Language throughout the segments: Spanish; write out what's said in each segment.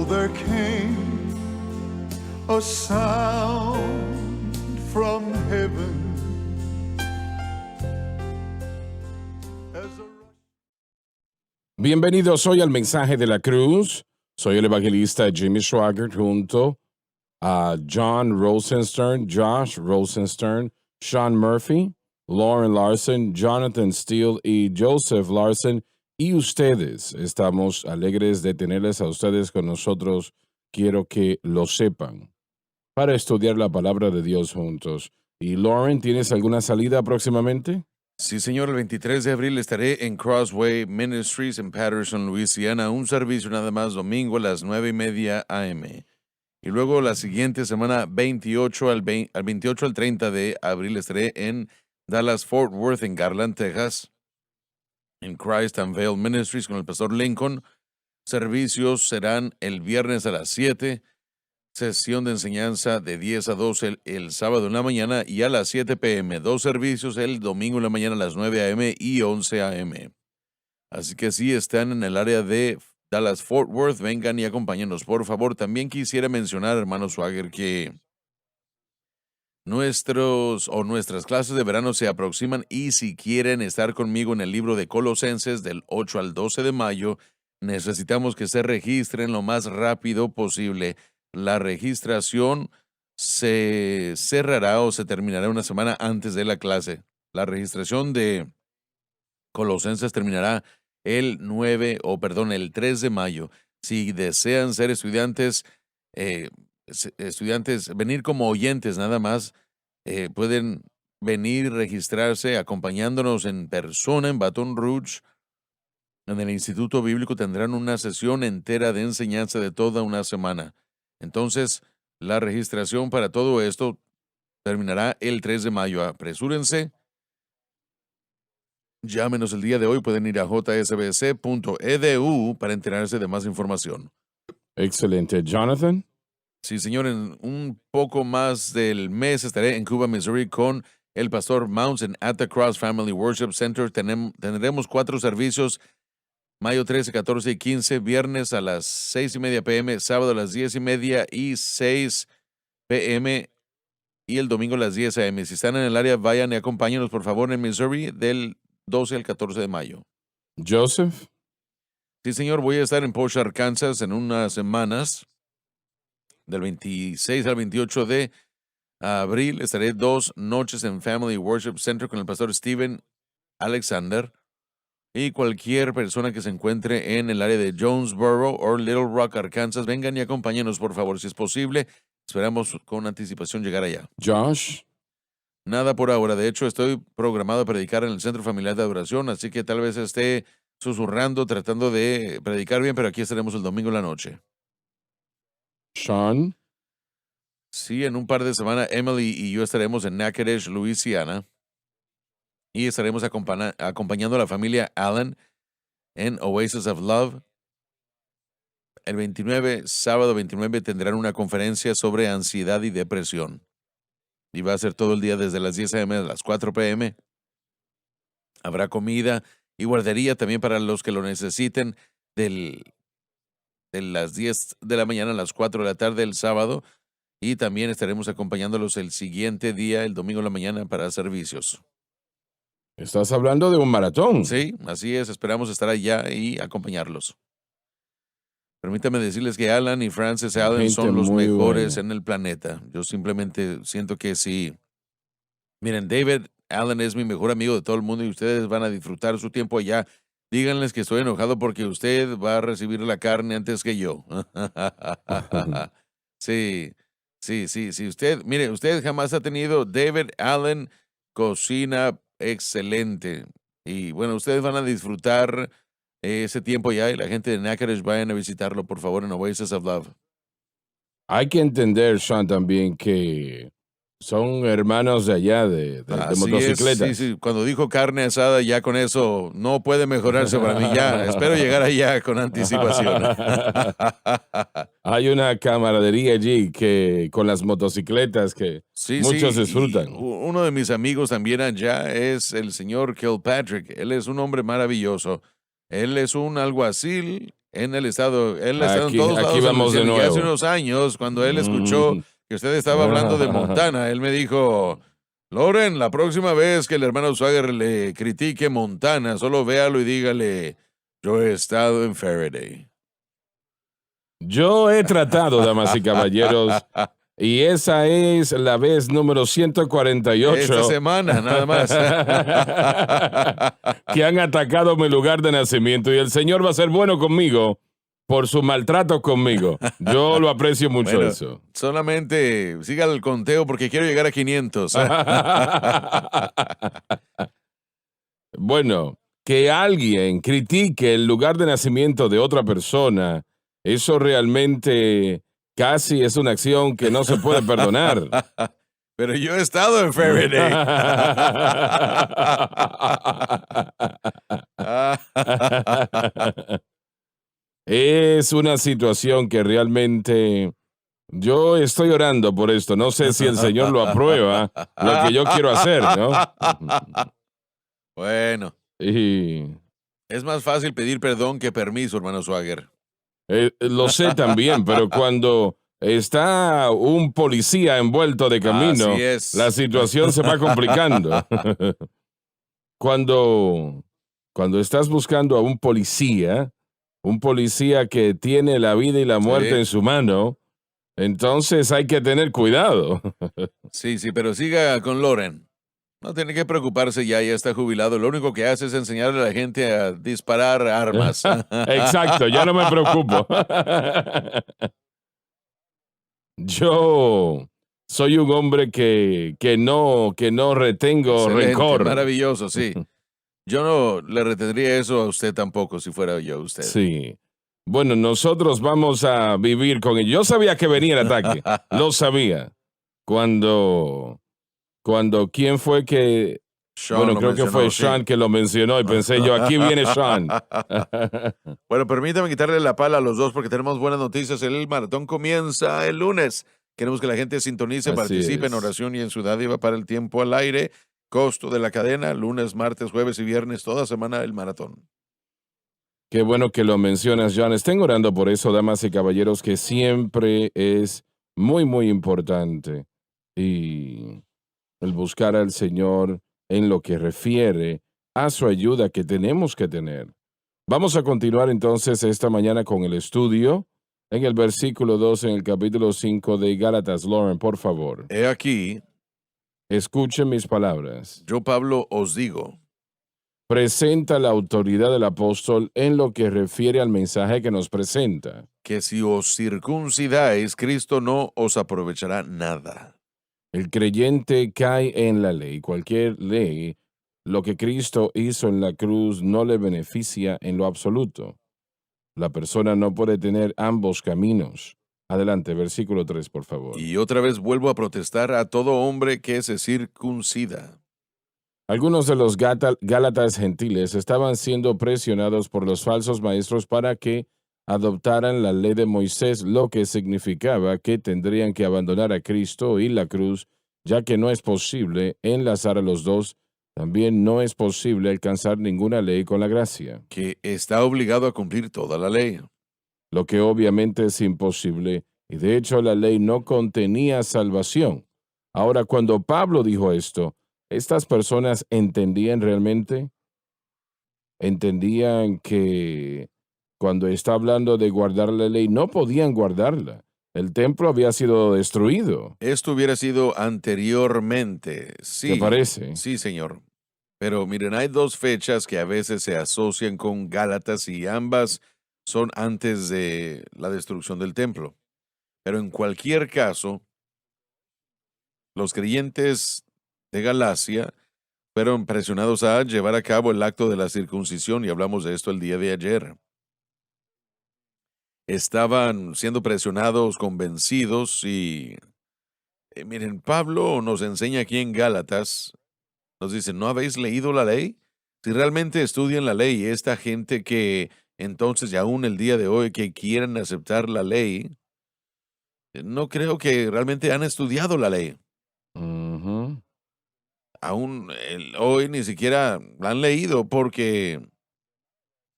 So there came a sound from heaven as a... Bienvenidos hoy al Mensaje de la Cruz. Soy el evangelista Jimmy Swaggart junto a John Rosenstern, Josh Rosenstern, Sean Murphy, Lauren Larson, Jonathan Steele y Joseph Larson. Y ustedes, estamos alegres de tenerles a ustedes con nosotros. Quiero que lo sepan para estudiar la palabra de Dios juntos. Y Lauren, ¿tienes alguna salida próximamente? Sí, señor, el 23 de abril estaré en Crossway Ministries en Patterson, Louisiana, un servicio nada más domingo a las 9:30 a.m. Y luego la siguiente semana, 28 al 30 de abril, estaré en Dallas, Fort Worth, en Garland, Texas, en Christ Unveiled Ministries con el pastor Lincoln. Servicios serán el viernes a las 7, sesión de enseñanza de 10 a 12 el sábado en la mañana y a las 7 p.m. 2 servicios el domingo en la mañana a las 9 a.m. y 11 a.m. Así que si están en el área de Dallas, Fort Worth, vengan y acompáñenos, por favor. También quisiera mencionar, hermano Swagger, que nuestras clases de verano se aproximan y si quieren estar conmigo en el libro de Colosenses del 8 al 12 de mayo, necesitamos que se registren lo más rápido posible. La registración se cerrará o se terminará una semana antes de la clase. La registración de Colosenses terminará el 3 de mayo. Si desean ser estudiantes, venir como oyentes nada más, pueden venir y registrarse acompañándonos en persona en Baton Rouge. En el Instituto Bíblico tendrán una sesión entera de enseñanza de toda una semana. Entonces, la registración para todo esto terminará el 3 de mayo. Apresúrense. Llámenos el día de hoy. Pueden ir a jsbc.edu para enterarse de más información. Excelente. Jonathan. Sí, señor. En un poco más del mes estaré en Cuba, Missouri, con el pastor Mounts en At the Cross Family Worship Center. Tendremos 4 servicios. Mayo 13, 14 y 15, viernes a las 6:30 p.m., sábado a las 10:30 y 6 p.m. y el domingo a las 10 a.m. Si están en el área, vayan y acompáñenos, por favor, en Missouri del 12 al 14 de mayo. Joseph. Sí, señor, voy a estar en Posh, Arkansas en unas semanas. Del 26 al 28 de abril estaré 2 noches en Family Worship Center con el pastor Steven Alexander. Y cualquier persona que se encuentre en el área de Jonesboro o Little Rock, Arkansas, vengan y acompáñenos, por favor, si es posible. Esperamos con anticipación llegar allá. Josh. Nada por ahora. De hecho, estoy programado a predicar en el Centro Familiar de Adoración, así que tal vez esté susurrando, tratando de predicar bien, pero aquí estaremos el domingo en la noche. Sean. Sí, en un par de semanas, Emily y yo estaremos en Natchitoches, Louisiana. Y estaremos acompañando a la familia Allen en Oasis of Love. El 29, sábado 29, tendrán una conferencia sobre ansiedad y depresión. Y va a ser todo el día desde las 10 a.m. a las 4 p.m. Habrá comida y guardería también para los que lo necesiten de las 10 de la mañana a las 4 de la tarde el sábado. Y también estaremos acompañándolos el siguiente día, el domingo en la mañana, para servicios. Estás hablando de un maratón. Sí, así es. Esperamos estar allá y acompañarlos. Permítame decirles que Alan y Frances Allen son los mejores en el planeta. Yo simplemente siento que sí. Miren, David Allen es mi mejor amigo de todo el mundo y ustedes van a disfrutar su tiempo allá. Díganles que estoy enojado porque usted va a recibir la carne antes que yo. Sí. Usted jamás ha tenido David Allen, cocina excelente. Y bueno, ustedes van a disfrutar ese tiempo ya y la gente de Natchitoches vayan a visitarlo, por favor, en Oasis of Love. Hay que entender, Sean, también que son hermanos de allá, de motocicletas. Sí. Cuando dijo carne asada, ya con eso no puede mejorarse para mí. Ya, espero llegar allá con anticipación. Hay una camaradería allí que con las motocicletas que muchos disfrutan. Uno de mis amigos también allá es el señor Kilpatrick. Él es un hombre maravilloso. Él es un alguacil en el estado. Él ha estado en Aquí, todos aquí lados en vamos de Luisiana. Y hace nuevo. unos años, cuando él escuchó que usted estaba hablando de Montana, él me dijo, Loren, la próxima vez que el hermano Swagger le critique Montana, solo véalo y dígale, yo he estado en Faraday. Yo he tratado, damas y caballeros, y esa es la vez número 148 Esta semana, nada más. que han atacado mi lugar de nacimiento, y el Señor va a ser bueno conmigo por su maltrato conmigo. Yo lo aprecio mucho Bueno, eso. solamente siga el conteo porque quiero llegar a 500. Bueno, que alguien critique el lugar de nacimiento de otra persona, eso realmente casi es una acción que no se puede perdonar. Pero yo he estado en Faraday. Es una situación que realmente yo estoy orando por esto. No sé si el Señor lo aprueba, lo que yo quiero hacer, ¿no? Bueno, Y es más fácil pedir perdón que permiso, hermano Swagger. lo sé también, pero cuando está un policía envuelto de camino, Así es. la situación se va complicando. Cuando estás buscando a un policía que tiene la vida y la muerte Sí. en su mano, entonces hay que tener cuidado. Sí, pero siga con Loren. No tiene que preocuparse ya está jubilado. Lo único que hace es enseñarle a la gente a disparar armas. Exacto, ya no me preocupo. Yo soy un hombre que no retengo Excelente, rencor. maravilloso, sí. Yo no le retendría eso a usted tampoco si fuera yo usted. Sí. Bueno, nosotros vamos a vivir con ello. Yo sabía que venía el ataque. Lo sabía. Cuando ¿quién fue que? Sean Bueno, lo creo que fue mencionó, sí. Sean que lo mencionó y pensé yo, aquí viene Sean. Bueno, permítame quitarle la pala a los dos porque tenemos buenas noticias. El maratón comienza el lunes. Queremos que la gente sintonice, Así participe en es. oración y en su dádiva para el tiempo al aire. Costo de la cadena, lunes, martes, jueves y viernes, toda semana el maratón. Qué bueno que lo mencionas, John. Estén orando por eso, damas y caballeros, que siempre es muy, muy importante. Y el buscar al Señor en lo que refiere a su ayuda que tenemos que tener. Vamos a continuar entonces esta mañana con el estudio en el versículo 2 en el capítulo 5 de Gálatas. Lauren, por favor, He aquí, escuchen mis palabras. yo Pablo os digo, Presenta la autoridad del apóstol en lo que refiere al mensaje que nos presenta. que si os circuncidáis, Cristo no os aprovechará nada. El creyente cae en la ley, cualquier ley. Lo que Cristo hizo en la cruz no le beneficia en lo absoluto. La persona no puede tener ambos caminos. Adelante, versículo 3, por favor. Y otra vez vuelvo a protestar a todo hombre que se circuncida. Algunos de los gálatas gentiles estaban siendo presionados por los falsos maestros para que adoptaran la ley de Moisés, lo que significaba que tendrían que abandonar a Cristo y la cruz, ya que no es posible enlazar a los dos. También no es posible alcanzar ninguna ley con la gracia, Que está obligado a cumplir toda la ley. lo que obviamente es imposible, y de hecho la ley no contenía salvación. Ahora, cuando Pablo dijo esto, ¿estas personas entendían realmente? ¿Entendían que cuando está hablando de guardar la ley, no podían guardarla? El templo había sido destruido. Esto hubiera sido anteriormente. ¿Te Sí, parece? sí, señor. Pero miren, hay dos fechas que a veces se asocian con Gálatas y ambas son antes de la destrucción del templo. Pero en cualquier caso, los creyentes de Galacia fueron presionados a llevar a cabo el acto de la circuncisión y hablamos de esto el día de ayer. Estaban siendo presionados, convencidos y miren, Pablo nos enseña aquí en Gálatas, nos dice, ¿no habéis leído la ley? Si realmente estudian la ley, esta gente que entonces y aún el día de hoy que quieren aceptar la ley, no creo que realmente han estudiado la ley. Ujú. Aún hoy ni siquiera la han leído porque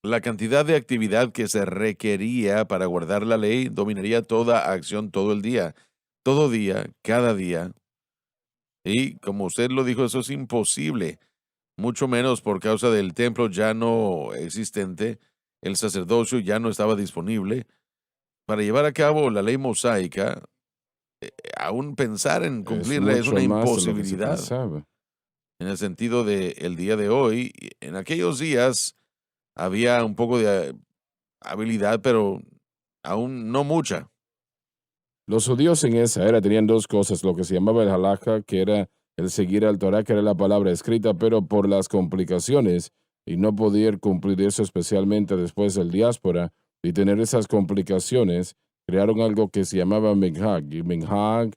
La cantidad de actividad que se requería para guardar la ley dominaría toda acción todo día, cada día. Y como usted lo dijo, eso es imposible, mucho menos por causa del templo ya no existente, el sacerdocio ya no estaba disponible. Para llevar a cabo la ley mosaica, aún pensar en Es cumplirla es mucho una más de lo que se imposibilidad pensaba. en el sentido de el día de hoy. En aquellos días había un poco de habilidad, pero aún no mucha. Los judíos en esa era tenían dos cosas, lo que se llamaba el halajá, que era el seguir al Torah, que era la palabra escrita, pero por las complicaciones y no poder cumplir eso, especialmente después del diáspora, y tener esas complicaciones, crearon algo que se llamaba minhag. Y minhag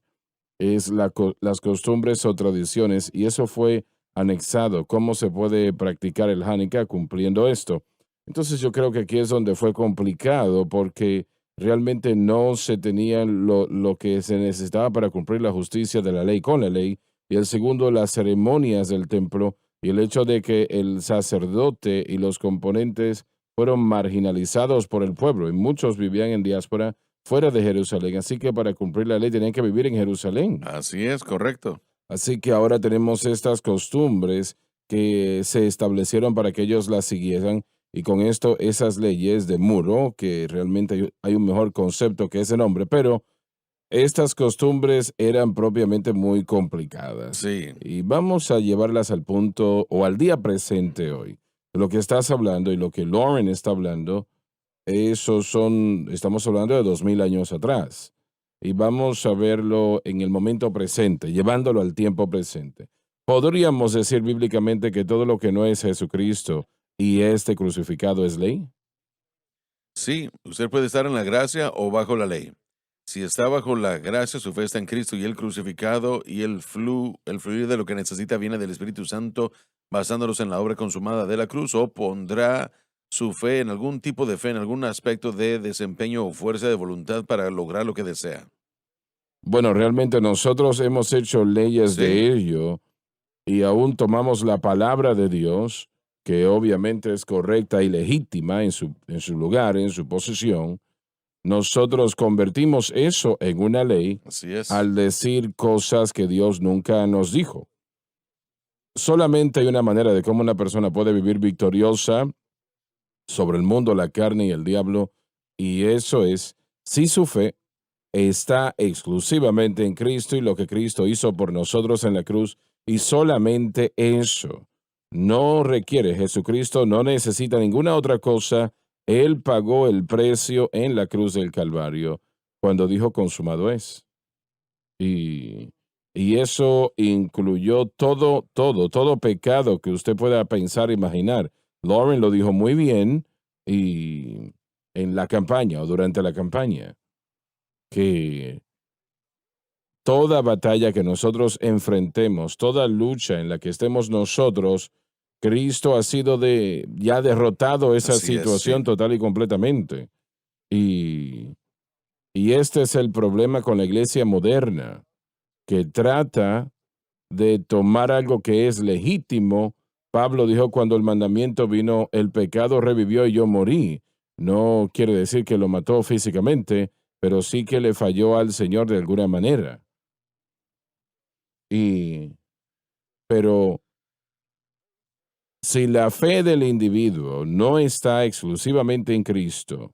es las costumbres o tradiciones, y eso fue anexado. ¿Cómo se puede practicar el Hanukkah cumpliendo esto? Entonces yo creo que aquí es donde fue complicado, porque realmente no se tenía lo que se necesitaba para cumplir la justicia de la ley con la ley, y el segundo, las ceremonias del templo, y el hecho de que el sacerdote y los componentes fueron marginalizados por el pueblo, y muchos vivían en diáspora fuera de Jerusalén, así que para cumplir la ley tenían que vivir en Jerusalén. Así es, correcto. Así que ahora tenemos estas costumbres que se establecieron para que ellos las siguieran, y con esto esas leyes de muro, que realmente hay un mejor concepto que ese nombre, pero estas costumbres eran propiamente muy complicadas. Sí, Y vamos a llevarlas al punto o al día presente hoy. Lo que estás hablando y lo que Lauren está hablando, estamos hablando de 2000 años atrás. Y vamos a verlo en el momento presente, llevándolo al tiempo presente. ¿Podríamos decir bíblicamente que todo lo que no es Jesucristo y este crucificado es ley? sí, usted puede estar en la gracia o bajo la ley. Si está bajo la gracia, su fe está en Cristo y el crucificado y el fluir de lo que necesita viene del Espíritu Santo, basándolos en la obra consumada de la cruz, o pondrá su fe en algún tipo de fe, en algún aspecto de desempeño o fuerza de voluntad para lograr lo que desea. Bueno, realmente nosotros hemos hecho leyes Sí, de ello y aún tomamos la palabra de Dios, que obviamente es correcta y legítima en su lugar, en su posición. Nosotros convertimos eso en una ley así es. al decir cosas que Dios nunca nos dijo. Solamente hay una manera de cómo una persona puede vivir victoriosa sobre el mundo, la carne y el diablo, y eso es si su fe está exclusivamente en Cristo y lo que Cristo hizo por nosotros en la cruz, y solamente eso. No requiere Jesucristo, no necesita ninguna otra cosa. Él pagó el precio en la cruz del Calvario cuando dijo consumado es. Y, y eso incluyó todo pecado que usted pueda pensar, imaginar. Lauren lo dijo muy bien y en la campaña o durante la campaña, que toda batalla que nosotros enfrentemos, toda lucha en la que estemos nosotros, Cristo ha sido ya derrotado esa Así es, sí. situación total y completamente. Y, y este es el problema con la iglesia moderna, que trata de tomar algo que es legítimo. Pablo dijo cuando el mandamiento vino, el pecado revivió y yo morí. No quiere decir que lo mató físicamente, pero sí que le falló al Señor de alguna manera. Y, pero si la fe del individuo no está exclusivamente en Cristo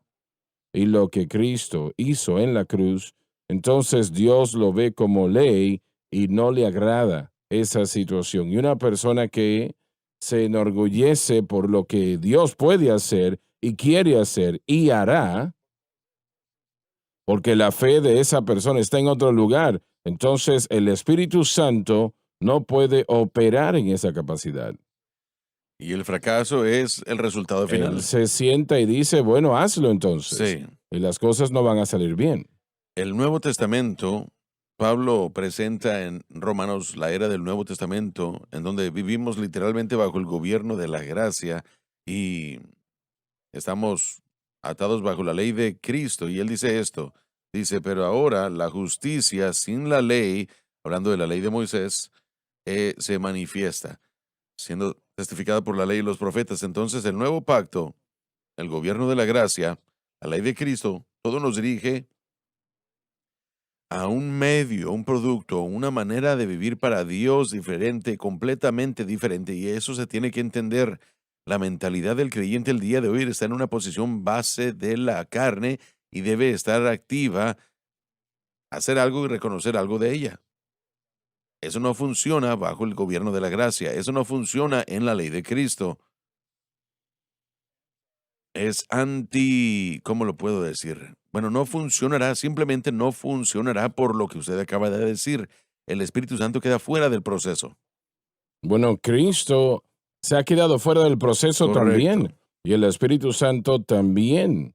y lo que Cristo hizo en la cruz, entonces Dios lo ve como ley y no le agrada esa situación. Y una persona que se enorgullece por lo que Dios puede hacer y quiere hacer y hará, porque la fe de esa persona está en otro lugar, entonces el Espíritu Santo no puede operar en esa capacidad. Y el fracaso es el resultado Él final. se sienta y dice, bueno, hazlo entonces, Sí. y las cosas no van a salir bien. El Nuevo Testamento, Pablo presenta en Romanos la era del Nuevo Testamento, en donde vivimos literalmente bajo el gobierno de la gracia y estamos atados bajo la ley de Cristo. Y él dice esto, dice, pero ahora la justicia sin la ley, hablando de la ley de Moisés, se manifiesta, siendo testificada por la ley y los profetas. Entonces el nuevo pacto el gobierno de la gracia, la ley de Cristo, todo nos dirige a un medio, un producto, una manera de vivir para Dios diferente, completamente diferente. Y eso se tiene que entender. La mentalidad del creyente el día de hoy está en una posición base de la carne y debe estar activa, hacer algo y reconocer algo de ella. Eso no funciona bajo el gobierno de la gracia. Eso no funciona en la ley de Cristo. Es anti, ¿cómo lo puedo decir? Bueno, no funcionará, simplemente no funcionará por lo que usted acaba de decir. El Espíritu Santo queda fuera del proceso. Bueno, Cristo se ha quedado fuera del proceso Correcto. también y el Espíritu Santo también.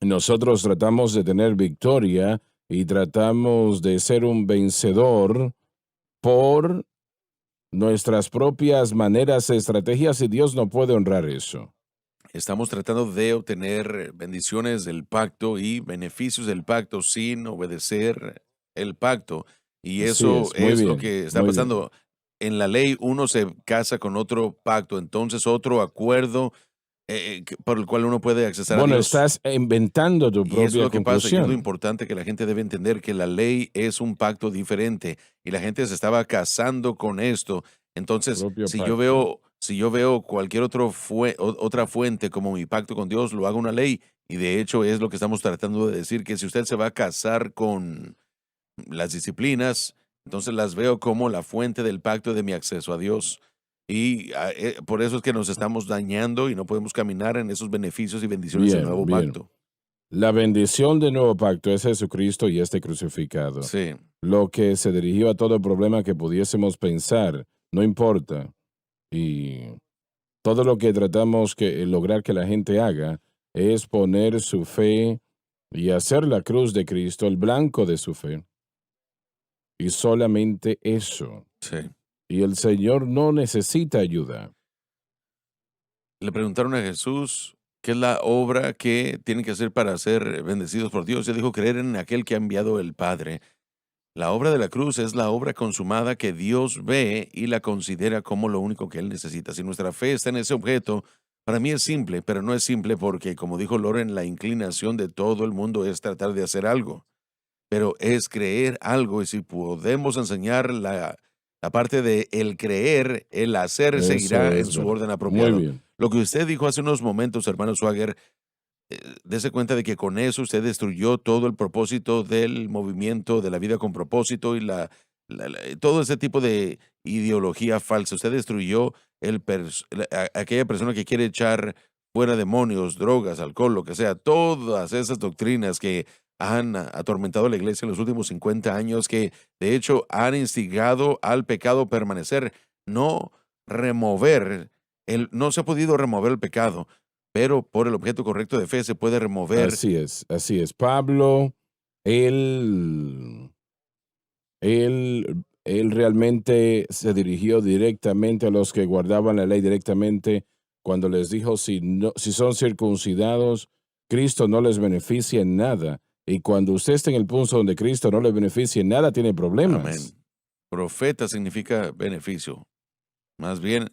Nosotros tratamos de tener victoria y tratamos de ser un vencedor por nuestras propias maneras, estrategias, y Dios no puede honrar eso. Estamos tratando de obtener bendiciones del pacto y beneficios del pacto sin obedecer el pacto. Y Así eso es, muy es lo bien, que está muy bien. pasando. En la ley uno se casa con otro pacto, entonces otro acuerdo por el cual uno puede accesar a Bueno, Dios. estás inventando tu Y es propia lo que pasa, y es lo conclusión, importante que la gente debe entender, que la ley es un pacto diferente y la gente se estaba casando con esto. Entonces, propio pacto. si yo veo cualquier otra fuente como mi pacto con Dios, lo hago una ley. Y de hecho es lo que estamos tratando de decir, que si usted se va a casar con las disciplinas, entonces las veo como la fuente del pacto de mi acceso a Dios. Y por eso es que nos estamos dañando y no podemos caminar en esos beneficios y bendiciones del Bien, nuevo bien. pacto. La bendición del nuevo pacto es Jesucristo y este crucificado. Sí. Lo que se dirigió a todo problema que pudiésemos pensar, no importa. Y todo lo que tratamos que lograr que la gente haga es poner su fe y hacer la cruz de Cristo el blanco de su fe. Y solamente eso. Sí. Y el Señor no necesita ayuda. Le preguntaron a Jesús qué es la obra que tienen que hacer para ser bendecidos por Dios. Él dijo creer en aquel que ha enviado el Padre. La obra de la cruz es la obra consumada que Dios ve y la considera como lo único que Él necesita. Si nuestra fe está en ese objeto, para mí es simple, pero no es simple porque, como dijo Loren, la inclinación de todo el mundo es tratar de hacer algo, pero es creer algo. Y si podemos enseñar la parte de el creer, el hacer Eso seguirá en es su verdad. orden Muy apropiado. bien. Lo que usted dijo hace unos momentos, hermano Swagger, dese cuenta de que con eso usted destruyó todo el propósito del movimiento de la vida con propósito y todo ese tipo de ideología falsa. Usted destruyó aquella persona que quiere echar fuera demonios, drogas, alcohol, lo que sea, todas esas doctrinas que han atormentado a la iglesia en los últimos 50 años, que de hecho han instigado al pecado a permanecer, no remover, no se ha podido remover el pecado, pero por el objeto correcto de fe se puede remover. Así es, así es. Pablo, él, él realmente se dirigió directamente a los que guardaban la ley directamente cuando les dijo, si son circuncidados, Cristo no les beneficia en nada. Y cuando usted está en el punto donde Cristo no le beneficia en nada, tiene problemas. Amén. Profeta significa beneficio. Más bien,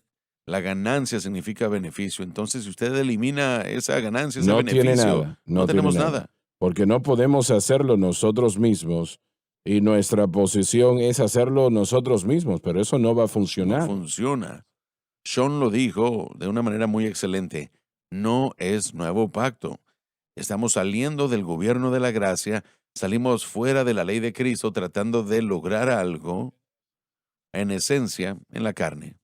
la ganancia significa beneficio. Entonces, si usted elimina esa ganancia, ese No tiene beneficio, nada, no no tiene tenemos nada. nada. Porque no podemos hacerlo nosotros mismos y nuestra posición es hacerlo nosotros mismos, pero eso no va a No funcionar. funciona. Sean lo dijo de una manera muy excelente. No es nuevo pacto. Estamos saliendo del gobierno de la gracia, salimos fuera de la ley de Cristo tratando de lograr algo, en esencia, en la carne.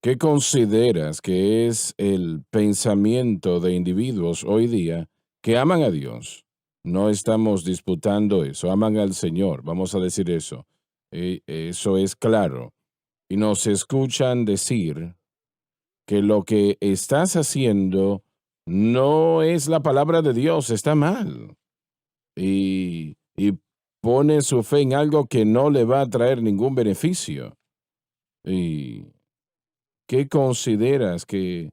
¿Qué consideras que es el pensamiento de individuos hoy día que aman a Dios? No estamos disputando eso, aman al Señor, vamos a decir eso. Eso es claro. Y nos escuchan decir que lo que estás haciendo no es la palabra de Dios, está mal. Y pone su fe en algo que no le va a traer ningún beneficio. ¿Y qué consideras que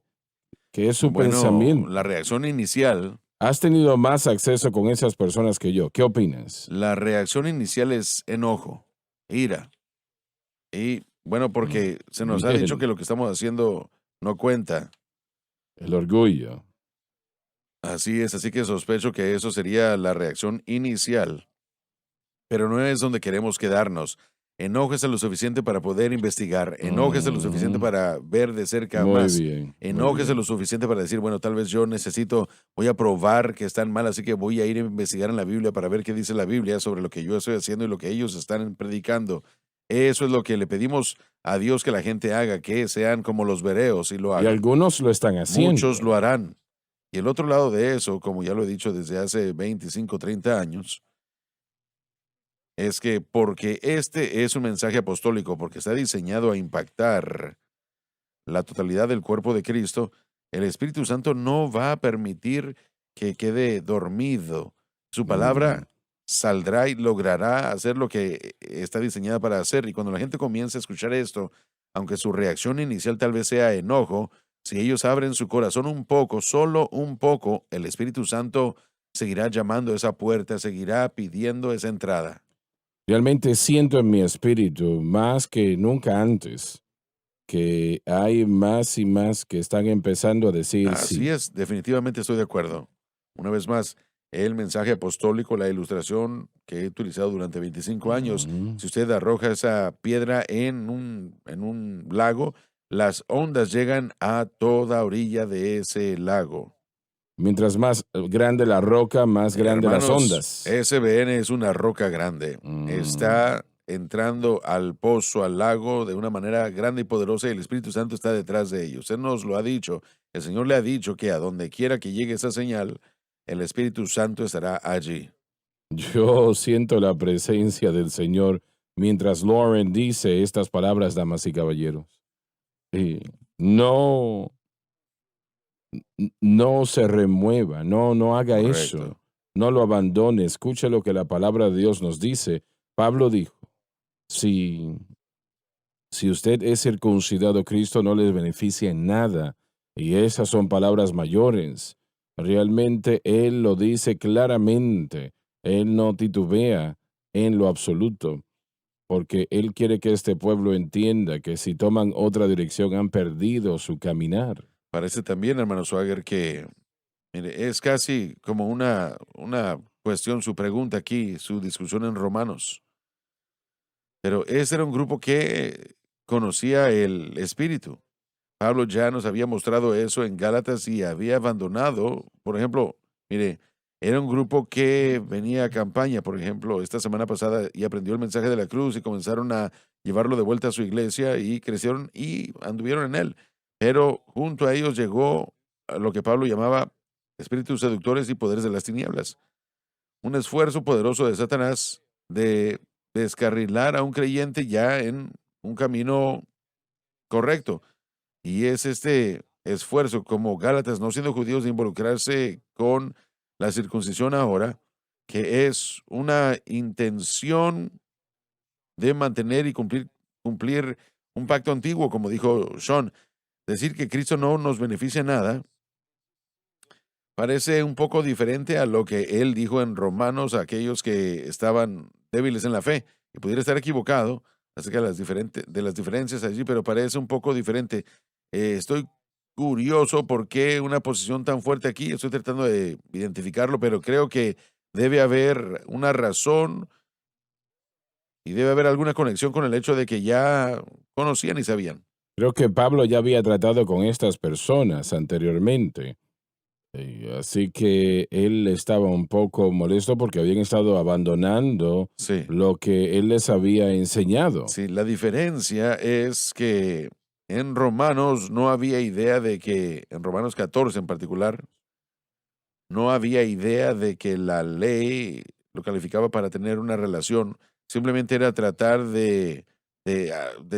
es su Bueno, pensamiento? la reacción inicial, Has tenido más acceso con esas personas que yo. ¿Qué opinas? la reacción inicial es enojo, ira. Y bueno, Mm, porque se nos ha dicho que Bien, lo que estamos haciendo no cuenta. el orgullo. Así es, así que sospecho que eso sería la reacción inicial, pero no es donde queremos quedarnos. Enójese lo suficiente para poder investigar, enójese lo suficiente Ujú. para ver de cerca Muy más, bien, muy enójese lo bien. suficiente para decir, bueno, tal vez yo voy a probar que están mal, así que voy a ir a investigar en la Biblia para ver qué dice la Biblia sobre lo que yo estoy haciendo y lo que ellos están predicando. Eso es lo que le pedimos a Dios que la gente haga, que sean como los bereos y lo Y hagan. algunos lo están Muchos haciendo. lo harán. Y el otro lado de eso, como ya lo he dicho desde hace 25, 30 años, es que porque este es un mensaje apostólico, porque está diseñado a impactar la totalidad del cuerpo de Cristo, el Espíritu Santo no va a permitir que quede dormido. Su Muy palabra bien. saldrá y logrará hacer lo que está diseñada para hacer. Y cuando la gente comienza a escuchar esto, aunque su reacción inicial tal vez sea enojo, si ellos abren su corazón un poco, solo un poco, el Espíritu Santo seguirá llamando a esa puerta, seguirá pidiendo esa entrada. Realmente siento en mi espíritu, más que nunca antes, que hay más y más que están empezando a decir Así sí. es, definitivamente estoy de acuerdo. Una vez más, el mensaje apostólico, la ilustración que he utilizado durante 25 años, Ujú. si usted arroja esa piedra en un lago, las ondas llegan a toda orilla de ese lago. Mientras más grande la roca, más grande las Hermanos, ondas. SBN es una roca grande. Mm. Está entrando al pozo, al lago, de una manera grande y poderosa y el Espíritu Santo está detrás de ellos. Él nos lo ha dicho. El Señor le ha dicho que a donde quiera que llegue esa señal, el Espíritu Santo estará allí. Yo siento la presencia del Señor mientras Lauren dice estas palabras, damas y caballeros. Y no, no se remueva, no haga eso, Correcto. no lo abandone, escuche lo que la palabra de Dios nos dice. Pablo dijo, si, si usted es circuncidado, Cristo no les beneficia en nada. Y esas son palabras mayores. Realmente Él lo dice claramente. Él no titubea en lo absoluto, porque Él quiere que este pueblo entienda que si toman otra dirección han perdido su caminar. Parece también, hermano Swagger, que mire, es casi como una cuestión, su pregunta aquí, su discusión en Romanos. Pero ese era un grupo que conocía el Espíritu. Pablo ya nos había mostrado eso en Gálatas y había abandonado, por ejemplo, mire, era un grupo que venía a campaña, por ejemplo, esta semana pasada y aprendió el mensaje de la cruz y comenzaron a llevarlo de vuelta a su iglesia y crecieron y anduvieron en él. Pero junto a ellos llegó a lo que Pablo llamaba espíritus seductores y poderes de las tinieblas. Un esfuerzo poderoso de Satanás de descarrilar a un creyente ya en un camino correcto y es este esfuerzo, como Gálatas, no siendo judíos, de involucrarse con la circuncisión ahora, que es una intención de mantener y cumplir un pacto antiguo, como dijo Sean. Decir que Cristo no nos beneficia nada parece un poco diferente a lo que él dijo en Romanos a aquellos que estaban débiles en la fe. Y pudiera estar equivocado acerca de de las diferencias allí, pero parece un poco diferente. Estoy curioso por qué una posición tan fuerte aquí. Estoy tratando de identificarlo, pero creo que debe haber una razón y debe haber alguna conexión con el hecho de que ya conocían y sabían. Creo que Pablo ya había tratado con estas personas anteriormente. Así que él estaba un poco molesto porque habían estado abandonando Sí. lo que él les había enseñado. Sí, la diferencia es que en Romanos no había idea de que, en Romanos 14 en particular, no había idea de que la ley lo calificaba para tener una relación. Simplemente era tratar de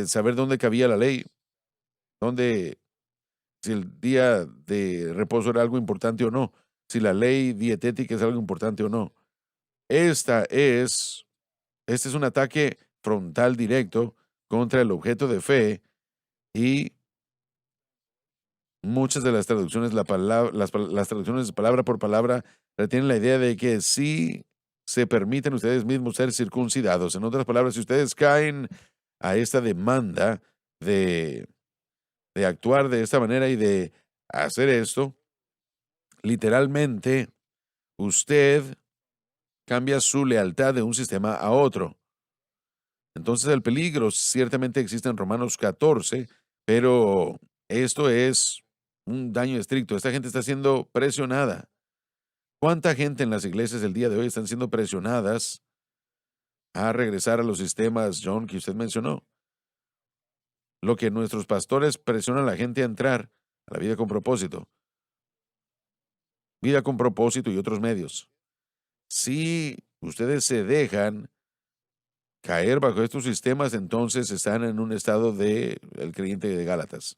saber dónde cabía la ley, dónde, si el día de reposo era algo importante o no, si la ley dietética es algo importante o no. Esta es, este es un ataque frontal directo contra el objeto de fe y muchas de las traducciones, las traducciones palabra por palabra retienen la idea de que sí se permiten ustedes mismos ser circuncidados. En otras palabras, si ustedes caen a esta demanda de, de actuar de esta manera y de hacer esto, literalmente, usted cambia su lealtad de un sistema a otro. Entonces el peligro ciertamente existe en Romanos 14, pero esto es un daño estricto. Esta gente está siendo presionada. ¿Cuánta gente en las iglesias el día de hoy están siendo presionadas a regresar a los sistemas, John, que usted mencionó? Lo que nuestros pastores presionan a la gente a entrar a la vida con propósito. Vida con propósito y otros medios. Si ustedes se dejan caer bajo estos sistemas, entonces están en un estado de el creyente de Gálatas.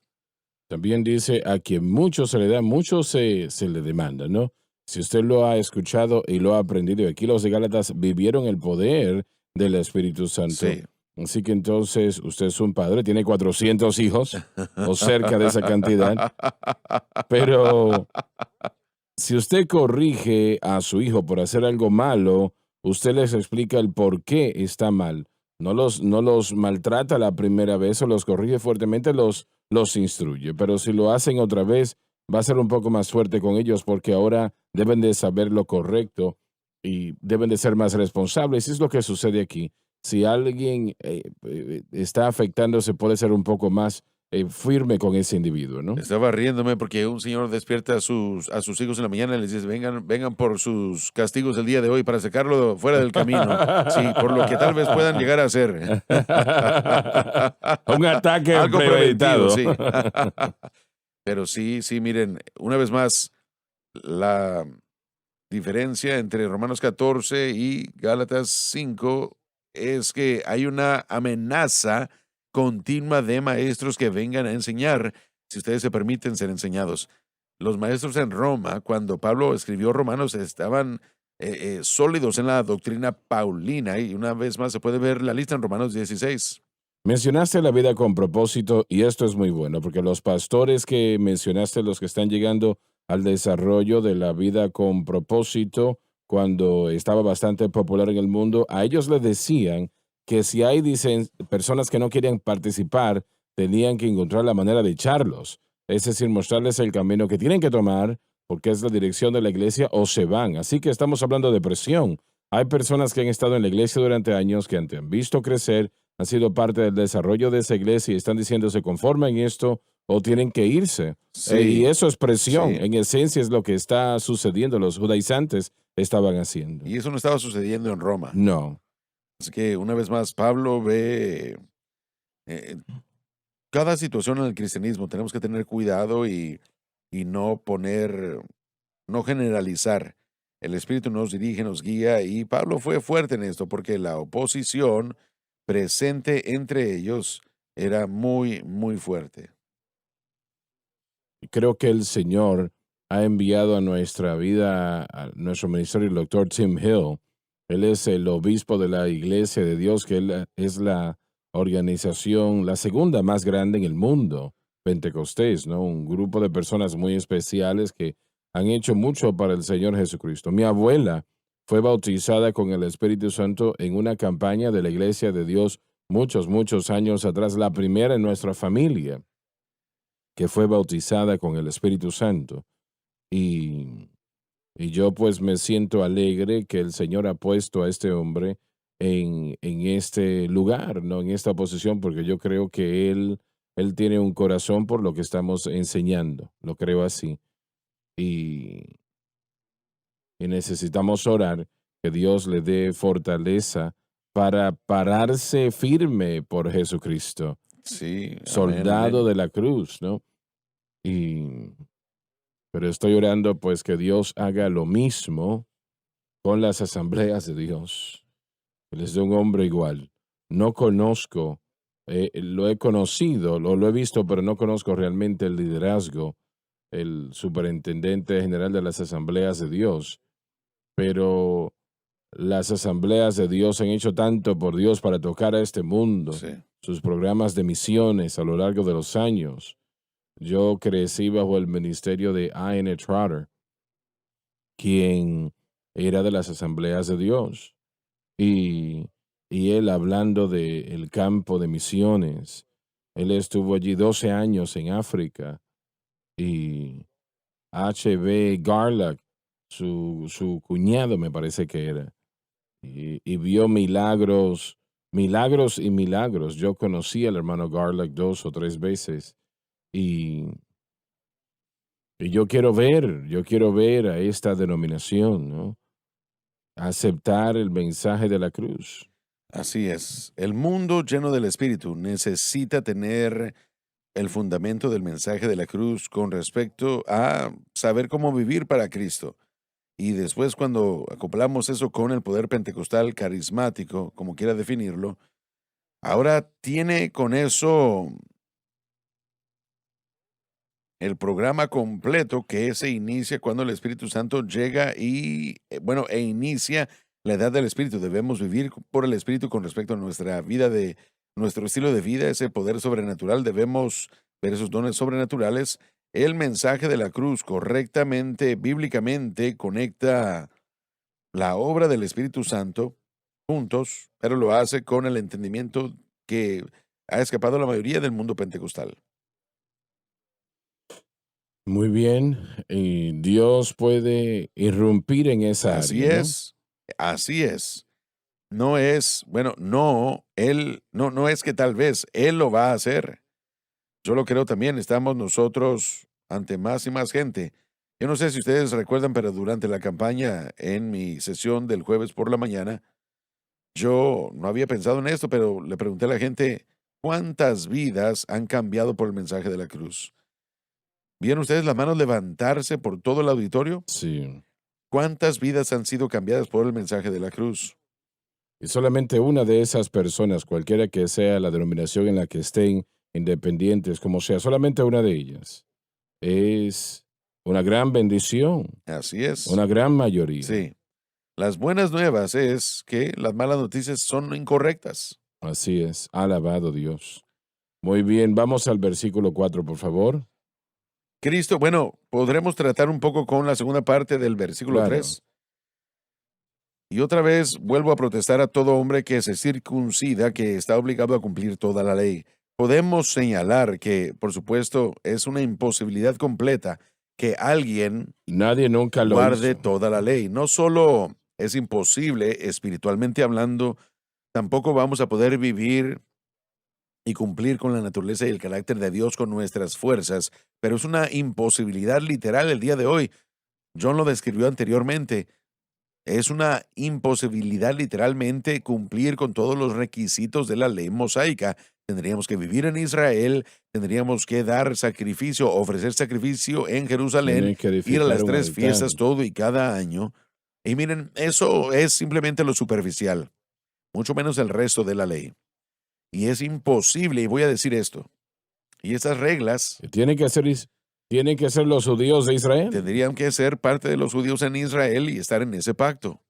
También dice, a quien mucho se le da, mucho se le demanda, ¿no? Si usted lo ha escuchado y lo ha aprendido, y aquí los de Gálatas vivieron el poder del Espíritu Santo. Sí. Así que entonces usted es un padre, tiene 400 hijos o cerca de esa cantidad, pero si usted corrige a su hijo por hacer algo malo, usted les explica el por qué está mal. No los maltrata la primera vez o los corrige fuertemente, los instruye. Pero si lo hacen otra vez, va a ser un poco más fuerte con ellos porque ahora deben de saber lo correcto y deben de ser más responsables. Es lo que sucede aquí. Si alguien está afectándose, puede ser un poco más firme con ese individuo, ¿no? Estaba riéndome porque un señor despierta a sus hijos en la mañana y les dice, vengan por sus castigos el día de hoy para sacarlo fuera del camino. Sí, por lo que tal vez puedan llegar a hacer. Un ataque Algo premeditado. preventivo, sí. Pero sí, miren, una vez más, la diferencia entre Romanos 14 y Gálatas 5 es que hay una amenaza continua de maestros que vengan a enseñar, si ustedes se permiten ser enseñados. Los maestros en Roma, cuando Pablo escribió Romanos, estaban sólidos en la doctrina paulina, y una vez más se puede ver la lista en Romanos 16. Mencionaste la vida con propósito y esto es muy bueno porque los pastores que mencionaste, los que están llegando al desarrollo de la vida con propósito, cuando estaba bastante popular en el mundo, a ellos les decían que si hay dicen, personas que no querían participar, tenían que encontrar la manera de echarlos. Es decir, mostrarles el camino que tienen que tomar porque es la dirección de la iglesia o se van. Así que estamos hablando de presión. Hay personas que han estado en la iglesia durante años, que han visto crecer, han sido parte del desarrollo de esa iglesia y están diciendo se conforman en esto o tienen que irse. Sí, Y eso es presión. sí. En esencia es lo que está sucediendo. Los judaizantes estaban haciendo. Y eso no estaba sucediendo en Roma. No. Así que una vez más, Pablo ve eh, cada situación en el cristianismo. Tenemos que tener cuidado y no no generalizar. El Espíritu nos dirige, nos guía, y Pablo fue fuerte en esto porque la oposición presente entre ellos era muy, muy fuerte. Creo que el Señor ha enviado a nuestra vida, a nuestro ministerio, el doctor Tim Hill. Él es el obispo de la Iglesia de Dios, que él es la organización, la segunda más grande en el mundo, Pentecostés, ¿no? Un grupo de personas muy especiales que han hecho mucho para el Señor Jesucristo. Mi abuela fue bautizada con el Espíritu Santo en una campaña de la Iglesia de Dios muchos años atrás, la primera en nuestra familia que fue bautizada con el Espíritu Santo. Y yo pues me siento alegre que el Señor ha puesto a este hombre en este lugar, ¿no? En esta posición, porque yo creo que él tiene un corazón por lo que estamos enseñando, lo creo así. Y necesitamos orar que Dios le dé fortaleza para pararse firme por Jesucristo, Sí, soldado amén. de la cruz, ¿no? Pero estoy orando pues que Dios haga lo mismo con las asambleas de Dios. Que les dé un hombre igual. No conozco, lo he conocido, lo he visto, pero no conozco realmente el liderazgo, el superintendente general de las asambleas de Dios. Pero las asambleas de Dios han hecho tanto por Dios para tocar a este mundo, Sí. sus programas de misiones a lo largo de los años. Yo crecí bajo el ministerio de I.N. Trotter, quien era de las asambleas de Dios. Y él hablando del campo de misiones, él estuvo allí 12 años en África y H.B. Garlock, su cuñado me parece que era, y vio milagros, milagros y milagros. Yo conocí al hermano Garlock 2 o 3 veces y, y yo quiero ver a esta denominación, ¿no? Aceptar el mensaje de la cruz. Así es. El mundo lleno del Espíritu necesita tener el fundamento del mensaje de la cruz con respecto a saber cómo vivir para Cristo. Y después cuando acoplamos eso con el poder pentecostal carismático, como quiera definirlo, ahora tiene con eso el programa completo que se inicia cuando el Espíritu Santo llega y, bueno, e inicia la edad del Espíritu. Debemos vivir por el Espíritu con respecto a nuestra vida nuestro estilo de vida, ese poder sobrenatural. Debemos ver esos dones sobrenaturales. El mensaje de la cruz correctamente, bíblicamente, conecta la obra del Espíritu Santo juntos, pero lo hace con el entendimiento que ha escapado a la mayoría del mundo pentecostal. Muy bien, y Dios puede irrumpir en esa Así área, ¿no? es, así es. No es, bueno, no, no es que tal vez él lo va a hacer. Yo lo creo también, estamos nosotros ante más y más gente. Yo no sé si ustedes recuerdan, pero durante la campaña, en mi sesión del jueves por la mañana, yo no había pensado en esto, pero le pregunté a la gente, ¿cuántas vidas han cambiado por el mensaje de la cruz? ¿Vieron ustedes las manos levantarse por todo el auditorio? Sí. ¿Cuántas vidas han sido cambiadas por el mensaje de la cruz? Y solamente una de esas personas, cualquiera que sea la denominación en la que estén, independientes, como sea, solamente una de ellas, es una gran bendición, Así es. una gran mayoría. Sí. Las buenas nuevas es que las malas noticias son incorrectas. Así es, alabado Dios. Muy bien, vamos al versículo 4, por favor. Cristo, bueno, podremos tratar un poco con la segunda parte del versículo Claro. 3. Y otra vez vuelvo a protestar a todo hombre que se circuncida, que está obligado a cumplir toda la ley. Podemos señalar que, por supuesto, es una imposibilidad completa que alguien Nadie nunca lo guarde hizo. toda la ley. No solo es imposible espiritualmente hablando, tampoco vamos a poder vivir y cumplir con la naturaleza y el carácter de Dios con nuestras fuerzas, pero es una imposibilidad literal el día de hoy. John lo describió anteriormente. Es una imposibilidad literalmente cumplir con todos los requisitos de la ley mosaica. Tendríamos que vivir en Israel, tendríamos que dar sacrificio, ofrecer sacrificio en Jerusalén, Tienen que ir a edificar las un 3 altar. fiestas todo y cada año. Y miren, eso es simplemente lo superficial, mucho menos el resto de la ley. Y es imposible, y voy a decir esto, y estas reglas Tienen que ser los judíos de Israel. tendrían que ser parte de los judíos en Israel y estar en ese pacto.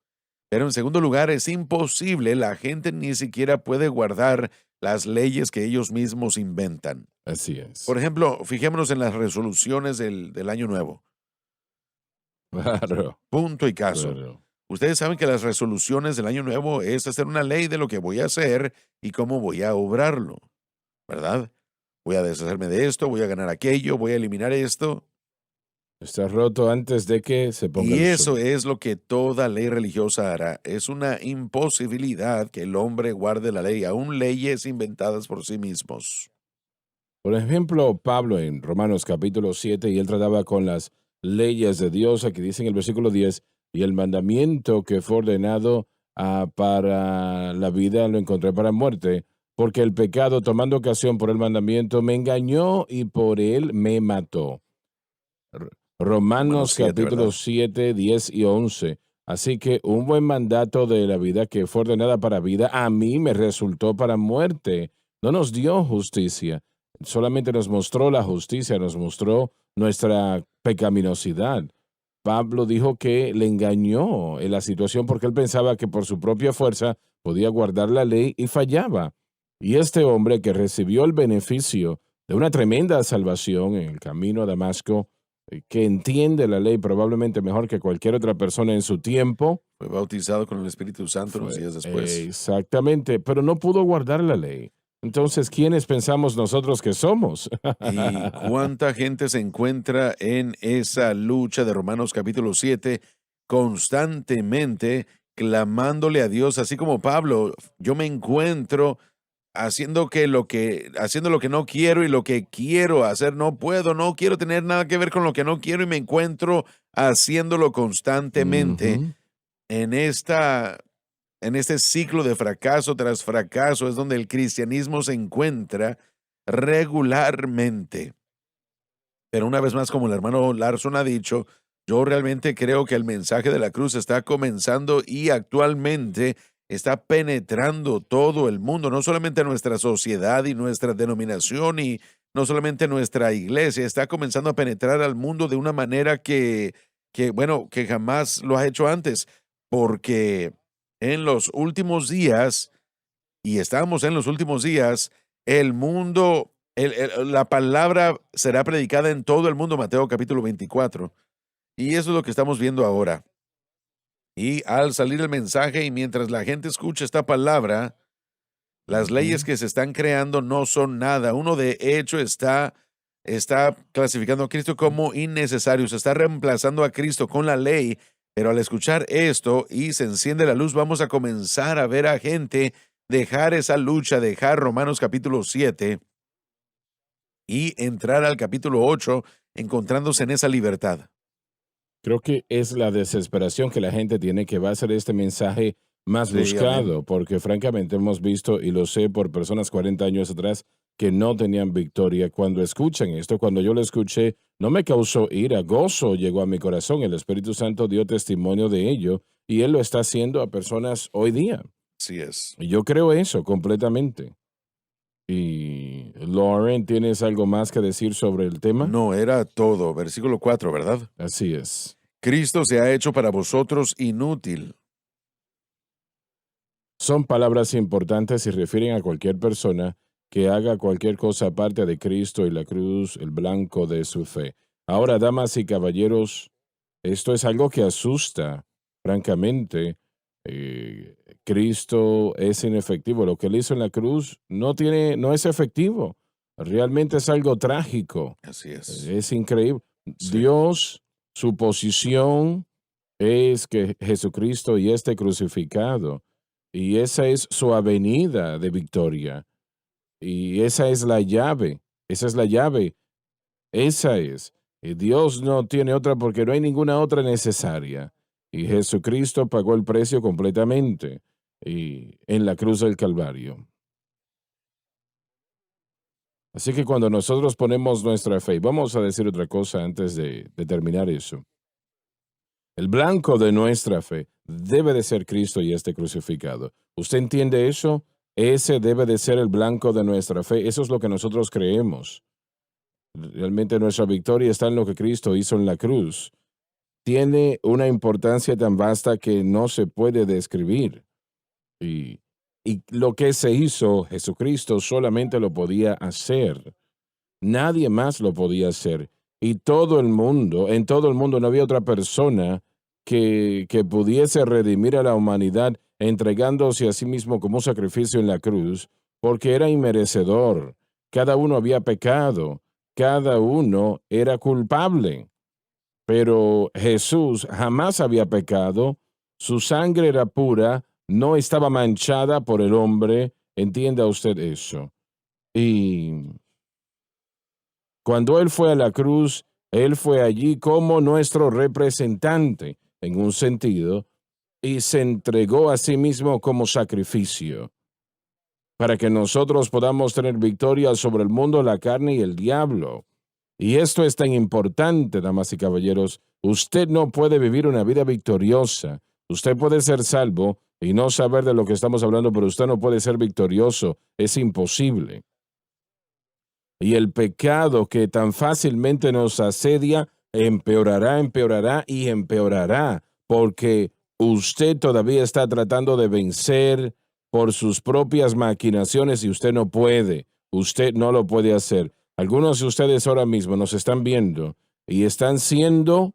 Pero en segundo lugar, es imposible, la gente ni siquiera puede guardar las leyes que ellos mismos inventan. Así es. Por ejemplo, fijémonos en las resoluciones del Año Nuevo. Claro, Punto y caso. claro. Ustedes saben que las resoluciones del Año Nuevo es hacer una ley de lo que voy a hacer y cómo voy a obrarlo, ¿verdad? Voy a deshacerme de esto, voy a ganar aquello, voy a eliminar esto. Está roto antes de que se ponga Y el eso sol. es lo que toda ley religiosa hará. Es una imposibilidad que el hombre guarde la ley, aún leyes inventadas por sí mismos. Por ejemplo, Pablo en Romanos capítulo 7, y él trataba con las leyes de Dios, aquí dice en el versículo 10, y el mandamiento que fue ordenado para la vida lo encontré para muerte, porque el pecado, tomando ocasión por el mandamiento, me engañó y por él me mató. Romanos 7, capítulo ¿verdad? 7, 10 y 11. Así que un buen mandato de la vida que fue ordenada para vida, a mí me resultó para muerte. No nos dio justicia, solamente nos mostró la justicia, nos mostró nuestra pecaminosidad. Pablo dijo que le engañó en la situación porque él pensaba que por su propia fuerza podía guardar la ley y fallaba. Y este hombre que recibió el beneficio de una tremenda salvación en el camino a Damasco, que entiende la ley probablemente mejor que cualquier otra persona en su tiempo. Fue bautizado con el Espíritu Santo unos días después. Exactamente, pero no pudo guardar la ley. Entonces, ¿quiénes pensamos nosotros que somos? ¿Y cuánta gente se encuentra en esa lucha de Romanos capítulo 7 constantemente clamándole a Dios, así como Pablo? Yo me encuentro haciendo lo que no quiero y lo que quiero hacer no puedo, no quiero tener nada que ver con lo que no quiero y me encuentro haciéndolo constantemente Ujú. en este ciclo de fracaso tras fracaso es donde el cristianismo se encuentra regularmente. Pero una vez más, como el hermano Larson ha dicho, yo realmente creo que el mensaje de la cruz está comenzando y actualmente está penetrando todo el mundo, no solamente nuestra sociedad y nuestra denominación y no solamente nuestra iglesia, está comenzando a penetrar al mundo de una manera bueno, que jamás lo ha hecho antes, porque en los últimos días, y estamos en los últimos días, el mundo, la palabra será predicada en todo el mundo, Mateo capítulo 24. Y eso es lo que estamos viendo ahora. Y al salir el mensaje y mientras la gente escucha esta palabra, las leyes Ujú. que se están creando no son nada. Uno de hecho está clasificando a Cristo como innecesario, se está reemplazando a Cristo con la ley, pero al escuchar esto y se enciende la luz, vamos a comenzar a ver a gente dejar esa lucha, dejar Romanos capítulo 7 y entrar al capítulo 8 encontrándose en esa libertad. Creo que es la desesperación que la gente tiene que va a ser este mensaje más Sí, amén. buscado, porque francamente hemos visto, y lo sé por personas 40 años atrás, que no tenían victoria. Cuando escuchan esto, cuando yo lo escuché, no me causó ira, gozo llegó a mi corazón. El Espíritu Santo dio testimonio de ello y Él lo está haciendo a personas hoy día. Así es. Y yo creo eso completamente. Y Lauren, ¿tienes algo más que decir sobre el tema? No era todo. Versículo 4, ¿verdad? Así es. Cristo se ha hecho para vosotros inútil. Son palabras importantes y refieren a cualquier persona que haga cualquier cosa aparte de Cristo y la cruz, el blanco de su fe. Ahora, damas y caballeros, esto es algo que asusta, francamente. Cristo es inefectivo. Lo que él hizo en la cruz no es efectivo. Realmente es algo trágico. Así es. Es increíble. Sí. Dios, su posición es que Jesucristo y este crucificado. Y esa es su avenida de victoria. Y esa es la llave. Esa es la llave. Esa es. Y Dios no tiene otra porque no hay ninguna otra necesaria. Y Jesucristo pagó el precio completamente y en la cruz del Calvario. Así que cuando nosotros ponemos nuestra fe, vamos a decir otra cosa antes de terminar eso. El blanco de nuestra fe debe de ser Cristo y este crucificado. ¿Usted entiende eso? Ese debe de ser el blanco de nuestra fe. Eso es lo que nosotros creemos. Realmente nuestra victoria está en lo que Cristo hizo en la cruz. Tiene una importancia tan vasta que no se puede describir. Y, y lo que se hizo, Jesucristo solamente lo podía hacer. Nadie más lo podía hacer. Y todo el mundo, en todo el mundo no había otra persona que pudiese redimir a la humanidad entregándose a sí mismo como un sacrificio en la cruz, porque era inmerecedor. Cada uno había pecado, cada uno era culpable. Pero Jesús jamás había pecado, su sangre era pura, no estaba manchada por el hombre, entienda usted eso. Y cuando Él fue a la cruz, Él fue allí como nuestro representante, en un sentido, y se entregó a sí mismo como sacrificio, para que nosotros podamos tener victoria sobre el mundo, la carne y el diablo. Y esto es tan importante, damas y caballeros. Usted no puede vivir una vida victoriosa. Usted puede ser salvo y no saber de lo que estamos hablando, pero usted no puede ser victorioso. Es imposible. Y el pecado que tan fácilmente nos asedia empeorará, empeorará y empeorará, porque usted todavía está tratando de vencer por sus propias maquinaciones y usted no puede, usted no lo puede hacer. Algunos de ustedes ahora mismo nos están viendo y están siendo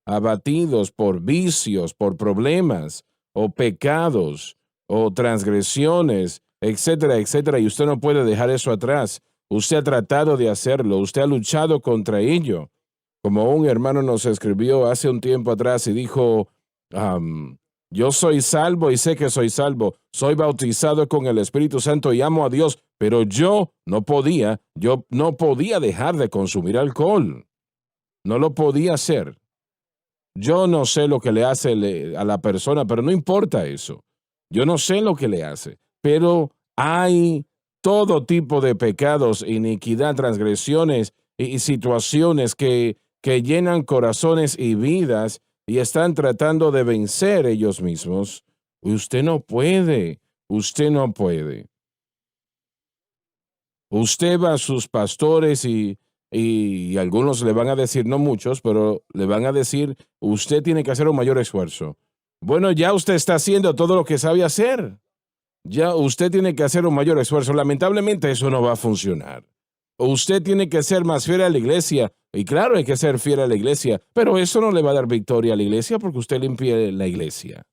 abatidos por vicios, por problemas o pecados o transgresiones etcétera, etcétera, y usted no puede dejar eso atrás. Usted ha tratado de hacerlo, usted ha luchado contra ello. Como un hermano nos escribió hace un tiempo atrás y dijo, yo soy salvo y sé que soy salvo, soy bautizado con el Espíritu Santo y amo a Dios, pero yo no podía dejar de consumir alcohol. No lo podía hacer. Yo no sé lo que le hace a la persona, pero no importa eso. Yo no sé lo que le hace, pero hay todo tipo de pecados, iniquidad, transgresiones y situaciones que llenan corazones y vidas y están tratando de vencer ellos mismos. Usted no puede. Usted va a sus pastores y algunos le van a decir, no muchos, pero le van a decir, usted tiene que hacer un mayor esfuerzo. Bueno, ya usted está haciendo todo lo que sabe hacer. Ya usted tiene que hacer un mayor esfuerzo. Lamentablemente eso no va a funcionar. Usted tiene que ser más fiel a la iglesia. Y claro, hay que ser fiel a la iglesia, pero eso no le va a dar victoria a la iglesia porque usted limpia la iglesia.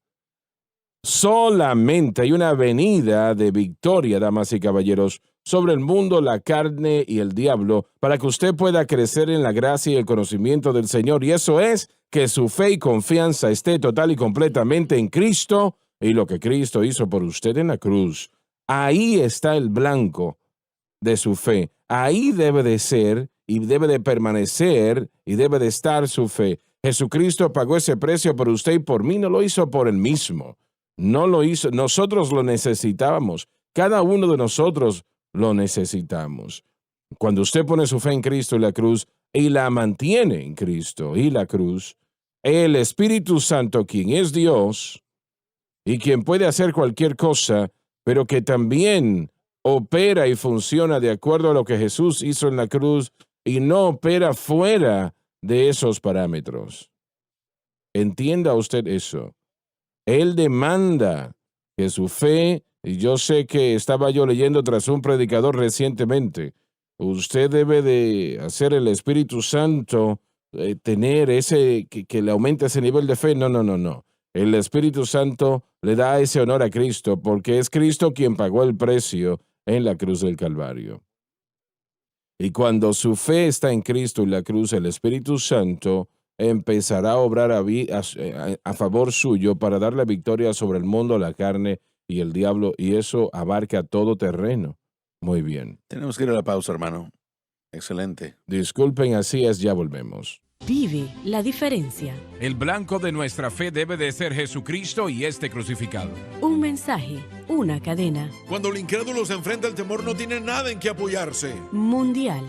Solamente hay una venida de victoria, damas y caballeros, sobre el mundo, la carne y el diablo, para que usted pueda crecer en la gracia y el conocimiento del Señor. Y eso es que su fe y confianza esté total y completamente en Cristo y lo que Cristo hizo por usted en la cruz. Ahí está el blanco de su fe. Ahí debe de ser y debe de permanecer y debe de estar su fe. Jesucristo pagó ese precio por usted y por mí, no lo hizo por él mismo. No lo hizo, nosotros lo necesitábamos. Cada uno de nosotros lo necesitamos. Cuando usted pone su fe en Cristo y la cruz y la mantiene en Cristo y la cruz, el Espíritu Santo, quien es Dios y quien puede hacer cualquier cosa, pero que también opera y funciona de acuerdo a lo que Jesús hizo en la cruz y no opera fuera de esos parámetros. Entienda usted eso. Él demanda que su fe, y yo sé que estaba yo leyendo tras un predicador recientemente, usted debe de hacer el Espíritu Santo tener que le aumente ese nivel de fe. No. El Espíritu Santo le da ese honor a Cristo porque es Cristo quien pagó el precio en la cruz del Calvario. Y cuando su fe está en Cristo y la cruz, el Espíritu Santo empezará a obrar a favor suyo para darle victoria sobre el mundo, la carne y el diablo, y eso abarca todo terreno. Muy bien. Tenemos que ir a la pausa, hermano. Excelente. Disculpen, así es, ya volvemos. Vive la diferencia. El blanco de nuestra fe debe de ser Jesucristo y este crucificado. Un mensaje, una cadena. Cuando el incrédulo se enfrenta al temor, no tiene nada en que apoyarse. Mundial.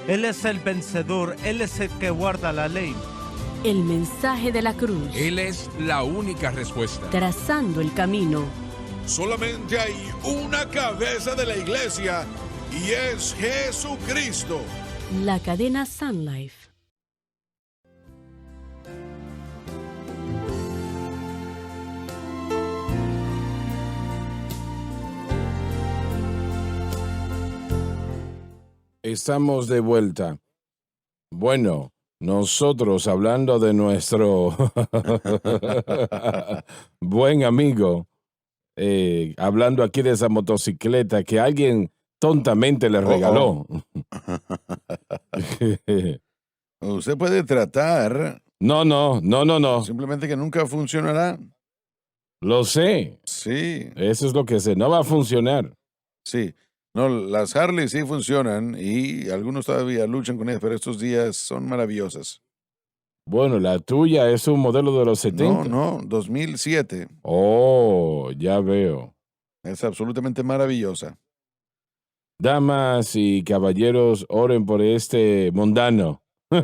Él es el vencedor, Él es el que guarda la ley. El mensaje de la cruz. Él es la única respuesta. Trazando el camino. Solamente hay una cabeza de la iglesia y es Jesucristo. La cadena Sun Life. Estamos de vuelta. Bueno, nosotros hablando de nuestro buen amigo, hablando aquí de esa motocicleta que alguien tontamente le regaló. Usted puede tratar. No. Simplemente que nunca funcionará. Lo sé. Sí, Eso es lo que sé. No va a funcionar. sí. No, las Harley sí funcionan y algunos todavía luchan con ellas, pero estos días son maravillosas. Bueno, la tuya es un modelo de los 70. No, 2007. Oh, ya veo. Es absolutamente maravillosa. Damas y caballeros, oren por este mundano. Sí.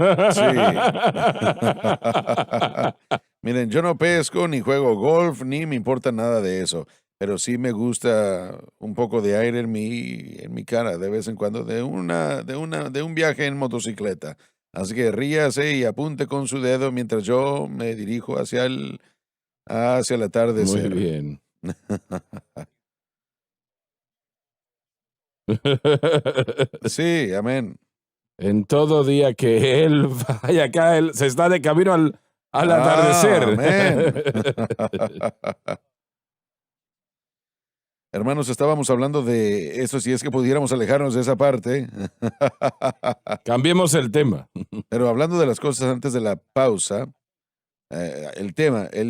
Miren, yo no pesco, ni juego golf, ni me importa nada de eso. Pero sí me gusta un poco de aire en mi cara de vez en cuando de un viaje en motocicleta. Así que ríase y apunte con su dedo mientras yo me dirijo hacia el atardecer. Muy bien. Sí, amén. En todo día que él vaya acá, él se está de camino al atardecer. Amén. Hermanos, estábamos hablando de eso, si es que pudiéramos alejarnos de esa parte. Cambiemos el tema. Pero hablando de las cosas antes de la pausa, el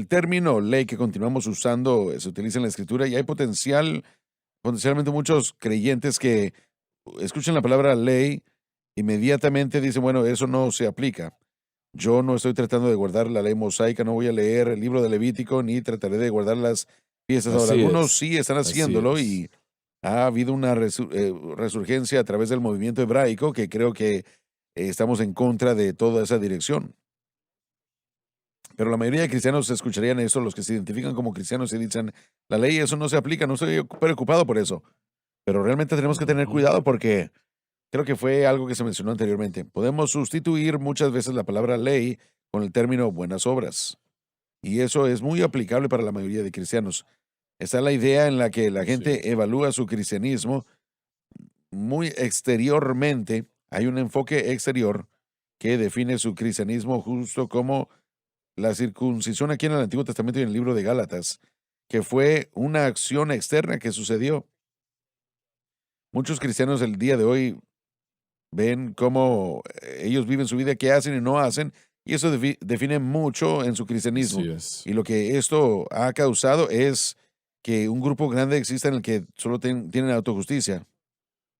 término ley que continuamos usando se utiliza en la escritura y hay potencialmente muchos creyentes que escuchan la palabra ley, inmediatamente dicen, bueno, eso no se aplica. Yo no estoy tratando de guardar la ley mosaica, no voy a leer el libro de Levítico, ni trataré de guardar las fiestas. Ahora, Así algunos es. sí están Así haciéndolo es. y ha habido una resurgencia a través del movimiento hebraico que creo que estamos en contra de toda esa dirección. Pero la mayoría de cristianos escucharían eso, los que se identifican como cristianos y dicen, la ley, eso no se aplica, no estoy preocupado por eso. Pero realmente tenemos que tener Ujú. cuidado porque creo que fue algo que se mencionó anteriormente. Podemos sustituir muchas veces la palabra ley con el término buenas obras. Y eso es muy aplicable para la mayoría de cristianos. Está la idea en la que la Así gente es. evalúa su cristianismo muy exteriormente. Hay un enfoque exterior que define su cristianismo justo como la circuncisión aquí en el Antiguo Testamento y en el libro de Gálatas, que fue una acción externa que sucedió. Muchos cristianos el día de hoy ven cómo ellos viven su vida, qué hacen y no hacen, y eso define mucho en su cristianismo. Así es. Y lo que esto ha causado es que un grupo grande exista en el que solo tienen autojusticia.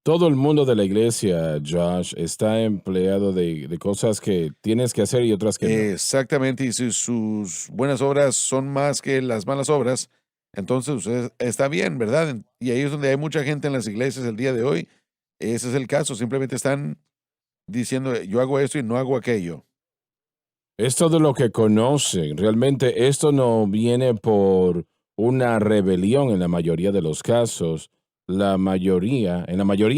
Todo el mundo de la iglesia, Josh, está empleado de cosas que tienes que hacer y otras que no. Exactamente, y si sus buenas obras son más que las malas obras, entonces usted está bien, ¿verdad? Y ahí es donde hay mucha gente en las iglesias el día de hoy. Ese es el caso, simplemente están diciendo, yo hago esto y no hago aquello. Es todo lo que conocen. Realmente esto no viene por una rebelión en la mayoría de los casos, en la mayoría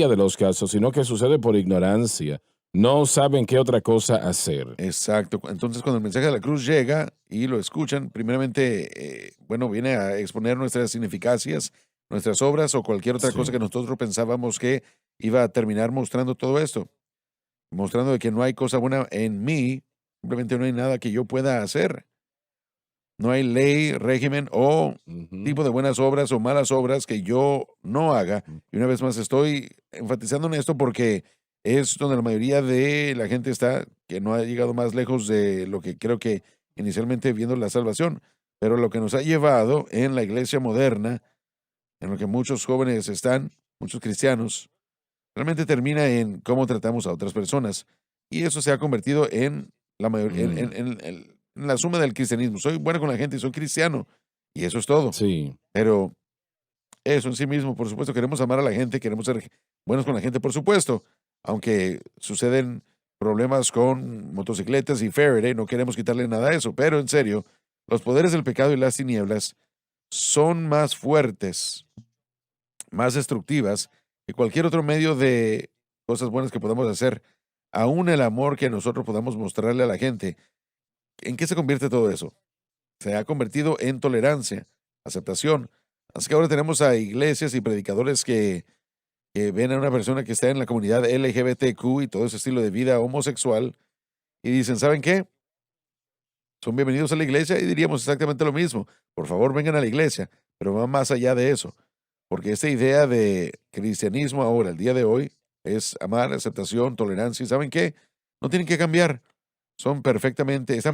de los casos, sino que sucede por ignorancia. No saben qué otra cosa hacer. Exacto. Entonces, cuando el mensaje de la cruz llega y lo escuchan, primeramente, bueno, viene a exponer nuestras ineficacias, nuestras obras o cualquier otra cosa Sí. que nosotros pensábamos que iba a terminar mostrando todo esto, mostrando de que no hay cosa buena en mí, simplemente no hay nada que yo pueda hacer. No hay ley, régimen o Ujú. tipo de buenas obras o malas obras que yo no haga. Y una vez más estoy enfatizando en esto porque es donde la mayoría de la gente está, que no ha llegado más lejos de lo que creo que inicialmente viendo la salvación. Pero lo que nos ha llevado en la iglesia moderna, en lo que muchos jóvenes están, muchos cristianos, realmente termina en cómo tratamos a otras personas. Y eso se ha convertido en la mayor, Mm. en la suma del cristianismo. Soy bueno con la gente y soy cristiano. Y eso es todo. Sí. Pero eso en sí mismo, por supuesto, queremos amar a la gente, queremos ser buenos con la gente, por supuesto. Aunque suceden problemas con motocicletas y Faraday, no queremos quitarle nada a eso. Pero en serio, los poderes del pecado y las tinieblas son más fuertes, más destructivas que cualquier otro medio de cosas buenas que podamos hacer, aún el amor que nosotros podamos mostrarle a la gente. ¿En qué se convierte todo eso? Se ha convertido en tolerancia, aceptación. Así que ahora tenemos a iglesias y predicadores que ven a una persona que está en la comunidad LGBTQ y todo ese estilo de vida homosexual y dicen, ¿saben qué? Son bienvenidos a la iglesia y diríamos exactamente lo mismo. Por favor, vengan a la iglesia, pero va más allá de eso. Porque esta idea de cristianismo ahora, el día de hoy, es amar, aceptación, tolerancia. ¿Y saben qué? No tienen que cambiar. Están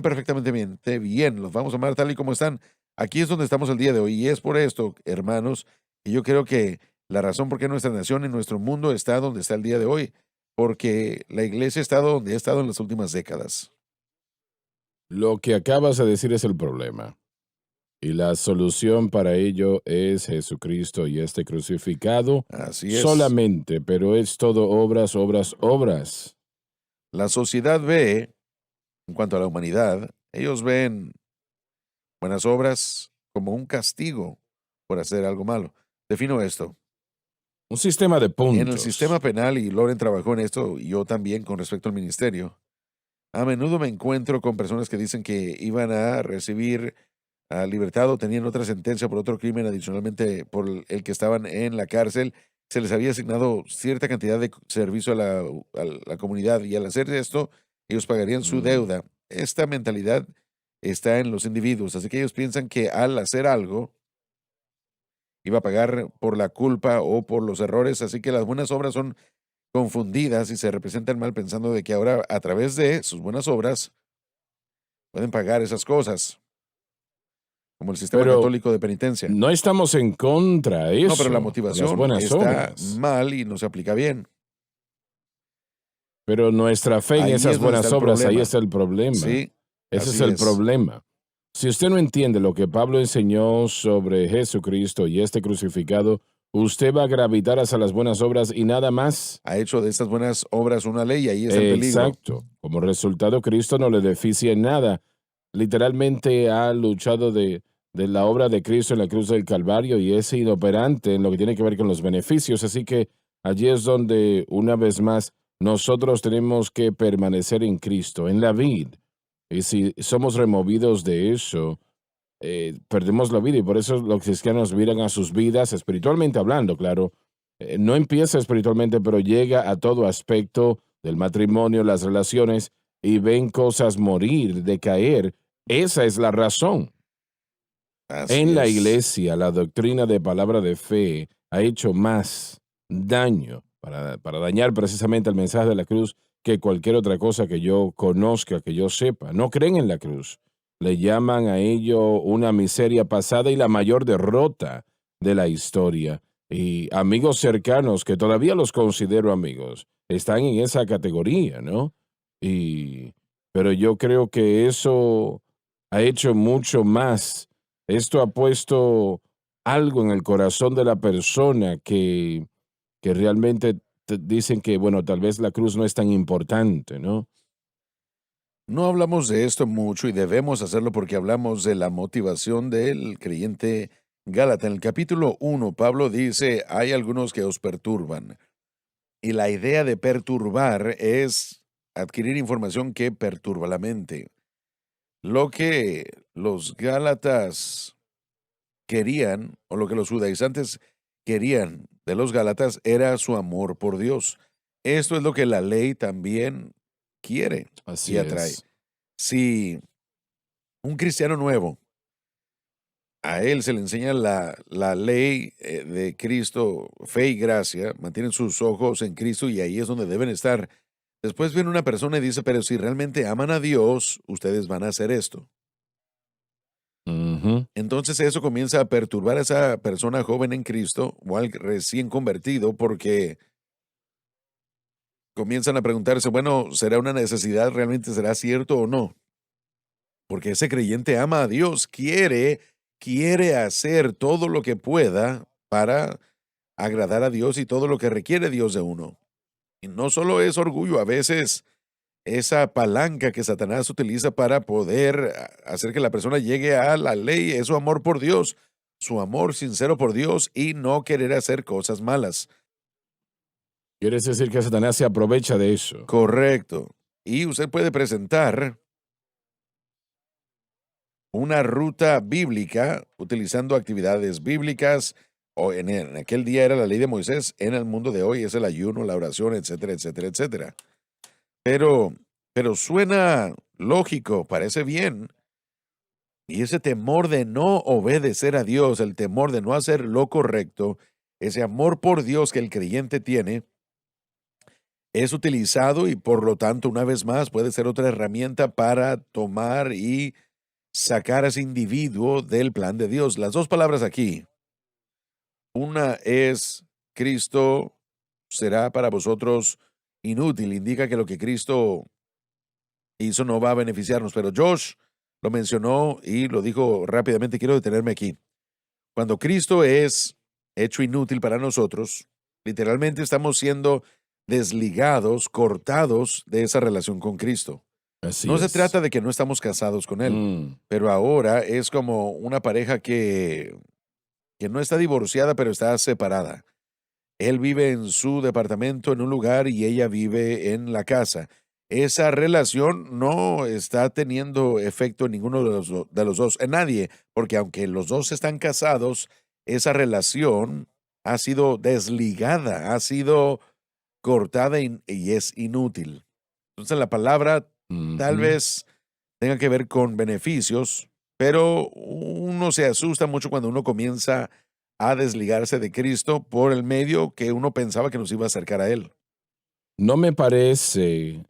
perfectamente bien. Los vamos a amar tal y como están. Aquí es donde estamos el día de hoy. Y es por esto, hermanos, que yo creo que la razón por qué nuestra nación y nuestro mundo está donde está el día de hoy. Porque la iglesia ha estado donde ha estado en las últimas décadas. Lo que acabas de decir es el problema. Y la solución para ello es Jesucristo y este crucificado Así es. solamente, pero es todo obras, obras, obras. La sociedad ve, en cuanto a la humanidad, ellos ven buenas obras como un castigo por hacer algo malo. Defino esto. Un sistema de En el puntos. sistema penal, y Loren trabajó en esto, y yo también con respecto al ministerio, a menudo me encuentro con personas que dicen que iban a recibir libertad o tenían otra sentencia por otro crimen adicionalmente por el que estaban en la cárcel. Se les había asignado cierta cantidad de servicio a la comunidad y al hacer esto, ellos pagarían su Mm, deuda. Esta mentalidad está en los individuos, así que ellos piensan que al hacer algo iba a pagar por la culpa o por los errores, así que las buenas obras son confundidas y se representan mal pensando de que ahora a través de sus buenas obras pueden pagar esas cosas, como el sistema Pero católico de penitencia. no estamos en contra de eso. No, pero la de las motivación buenas está obras. mal y no se aplica bien. Pero nuestra fe en Ahí esas es donde buenas está el obras, ahí problema. está el problema. Sí, Ese es así el es. problema. Si usted no entiende lo que Pablo enseñó sobre Jesucristo y este crucificado, usted va a gravitar hacia las buenas obras y nada más. Ha hecho de estas buenas obras una ley y ahí está el peligro. Exacto. Como resultado, Cristo no le beneficia en nada. Literalmente ha luchado de la obra de Cristo en la cruz del Calvario y es inoperante en lo que tiene que ver con los beneficios. Así que allí es donde, una vez más, nosotros tenemos que permanecer en Cristo, en la vid. Y si somos removidos de eso, perdemos la vida. Y por eso los cristianos miran a sus vidas, espiritualmente hablando, claro. No empieza espiritualmente, pero llega a todo aspecto del matrimonio, las relaciones, y ven cosas morir, decaer. Esa es la razón. Así En la es. iglesia, la doctrina de palabra de fe ha hecho más daño para dañar precisamente el mensaje de la cruz que cualquier otra cosa que yo conozca, que yo sepa. No creen en la cruz. Le llaman a ello una miseria pasada y la mayor derrota de la historia. Y amigos cercanos, que todavía los considero amigos, están en esa categoría, ¿no? Pero yo creo que eso ha hecho mucho más. Esto ha puesto algo en el corazón de la persona que realmente dicen que, bueno, tal vez la cruz no es tan importante, ¿no? No hablamos de esto mucho y debemos hacerlo porque hablamos de la motivación del creyente Gálata. En el capítulo 1, Pablo dice, hay algunos que os perturban. Y la idea de perturbar es adquirir información que perturba la mente. Lo que los Gálatas querían, o lo que los judaizantes querían de los Gálatas, era su amor por Dios. Esto es lo que la ley también quiere Así y atrae. es. Si un cristiano nuevo, a él se le enseña la ley de Cristo, fe y gracia, mantienen sus ojos en Cristo y ahí es donde deben estar. Después viene una persona y dice, pero si realmente aman a Dios, ustedes van a hacer esto. Ujú. Entonces eso comienza a perturbar a esa persona joven en Cristo o al recién convertido porque comienzan a preguntarse, bueno, ¿será una necesidad? ¿Realmente será cierto o no? Porque ese creyente ama a Dios, quiere hacer todo lo que pueda para agradar a Dios y todo lo que requiere Dios de uno. Y no solo es orgullo, a veces esa palanca que Satanás utiliza para poder hacer que la persona llegue a la ley es su amor por Dios, su amor sincero por Dios y no querer hacer cosas malas. ¿Quieres decir que Satanás se aprovecha de eso? Correcto. Y usted puede presentar una ruta bíblica utilizando actividades bíblicas, o en aquel día era la ley de Moisés, en el mundo de hoy es el ayuno, la oración, etcétera, etcétera, etcétera. Pero suena lógico, parece bien. Y ese temor de no obedecer a Dios, el temor de no hacer lo correcto, ese amor por Dios que el creyente tiene, es utilizado y por lo tanto, una vez más, puede ser otra herramienta para tomar y sacar a ese individuo del plan de Dios. Las dos palabras aquí. Una es, Cristo será para vosotros inútil. Indica que lo que Cristo hizo no va a beneficiarnos. Pero Josh lo mencionó y lo dijo rápidamente. Quiero detenerme aquí. Cuando Cristo es hecho inútil para nosotros, literalmente estamos siendo desligados, cortados de esa relación con Cristo. Así No se es. trata de que no estamos casados con Él, Mm. pero ahora es como una pareja que no está divorciada, pero está separada. Él vive en su departamento en un lugar y ella vive en la casa. Esa relación no está teniendo efecto en ninguno de los dos, en nadie, porque aunque los dos están casados, esa relación ha sido desligada, ha sido cortada y es inútil. Entonces la palabra tal Ujú. vez tenga que ver con beneficios, pero uno se asusta mucho cuando uno comienza a desligarse de Cristo por el medio que uno pensaba que nos iba a acercar a Él. No me parece,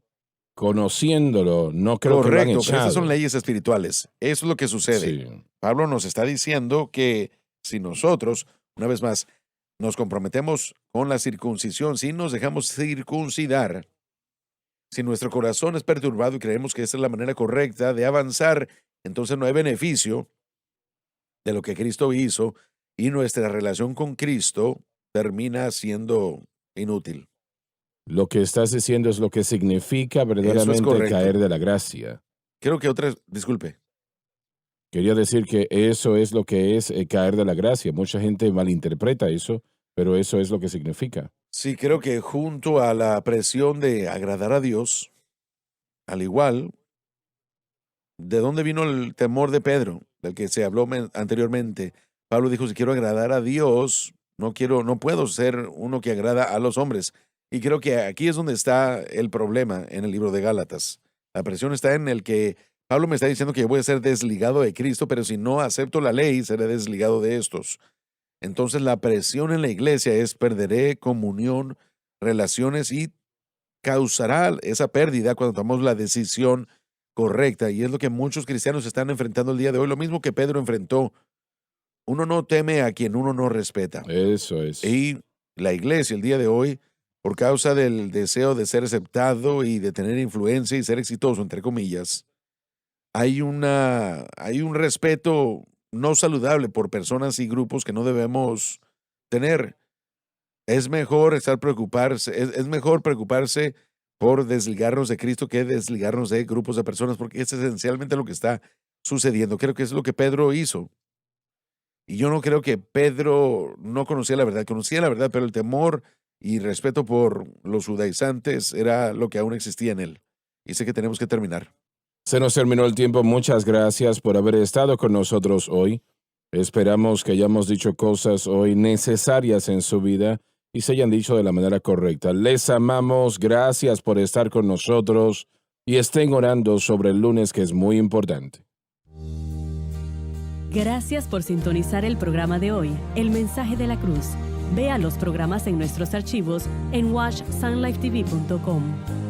conociéndolo, no creo que lo han Correcto, pero echado. estas son leyes espirituales. Eso es lo que sucede. Sí. Pablo nos está diciendo que si nosotros, una vez más, nos comprometemos con la circuncisión, si nos dejamos circuncidar, si nuestro corazón es perturbado y creemos que esa es la manera correcta de avanzar, entonces no hay beneficio de lo que Cristo hizo y nuestra relación con Cristo termina siendo inútil. Lo que estás diciendo es lo que significa verdaderamente correcto. caer de la gracia. Creo que disculpe. Quería decir que eso es lo que es caer de la gracia. Mucha gente malinterpreta eso, pero eso es lo que significa. Sí, creo que junto a la presión de agradar a Dios, al igual, ¿de dónde vino el temor de Pedro, del que se habló anteriormente? Pablo dijo, si quiero agradar a Dios, no puedo ser uno que agrada a los hombres. Y creo que aquí es donde está el problema en el libro de Gálatas. La presión está en el que Pablo me está diciendo que yo voy a ser desligado de Cristo, pero si no acepto la ley, seré desligado de estos. Entonces la presión en la iglesia es perderé comunión, relaciones y causará esa pérdida cuando tomamos la decisión correcta. Y es lo que muchos cristianos están enfrentando el día de hoy, lo mismo que Pedro enfrentó. Uno no teme a quien uno no respeta. Eso es. Y la iglesia el día de hoy, por causa del deseo de ser aceptado y de tener influencia y ser exitoso, entre comillas, hay un respeto no saludable por personas y grupos que no debemos tener. Es mejor es mejor preocuparse por desligarnos de Cristo que desligarnos de grupos de personas, porque es esencialmente lo que está sucediendo. Creo que es lo que Pedro hizo. Y yo no creo que Pedro no conocía la verdad, pero el temor y respeto por los judaizantes era lo que aún existía en él. Y sé que tenemos que terminar. Se nos terminó el tiempo. Muchas gracias por haber estado con nosotros hoy. Esperamos que hayamos dicho cosas hoy necesarias en su vida y se hayan dicho de la manera correcta. Les amamos. Gracias por estar con nosotros y estén orando sobre el lunes, que es muy importante. Gracias por sintonizar el programa de hoy, El Mensaje de la Cruz. Vea los programas en nuestros archivos en watchsunlifetv.com.